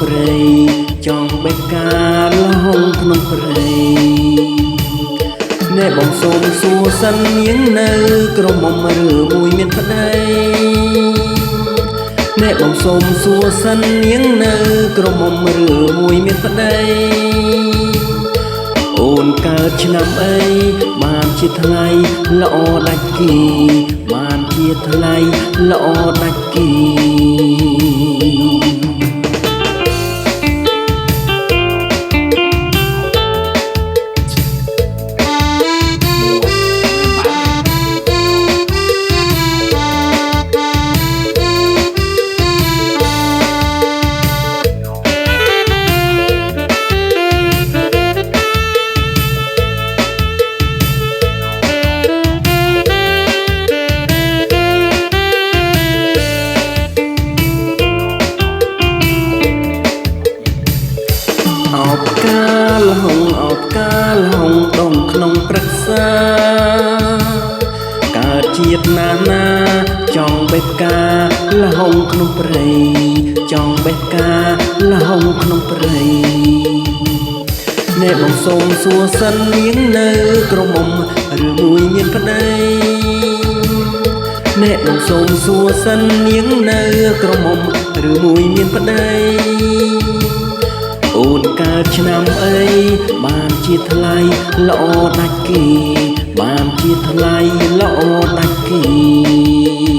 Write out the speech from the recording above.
ព្រៃចង់បេះកាលហុងក្នុងព្រៃអ្នកបងសូមសួរសិននាងនៅក្រមុំឬមួយមានប្តីអ្នកបងសូមសួរសិននាងនៅក្រមុំឬមួយមានប្តីអូនកើតឆ្នាំអីបានជាថ្លៃល្អដាច់គេបានជាថ្លៃល្អដាច់គេអបកាលហុងអបកាលហុងដងក្នុងព្រឹក្សាកើតជាតិណាចង់បេះផ្កាលហុងក្នុងព្រៃចង់បេះផ្កាលហុងក្នុងព្រៃអ្នកបងសូមសួរសិននាងនៅក្រមុំឬមួយមានប្តីអ្នកបងសូមសួរសិននាងនៅក្រមុំឬមួយមានប្តីអូនកើតឆ្នាំអីបានជាថ្លៃល្អដាច់គេបានជាថ្លៃល្អដាច់គេ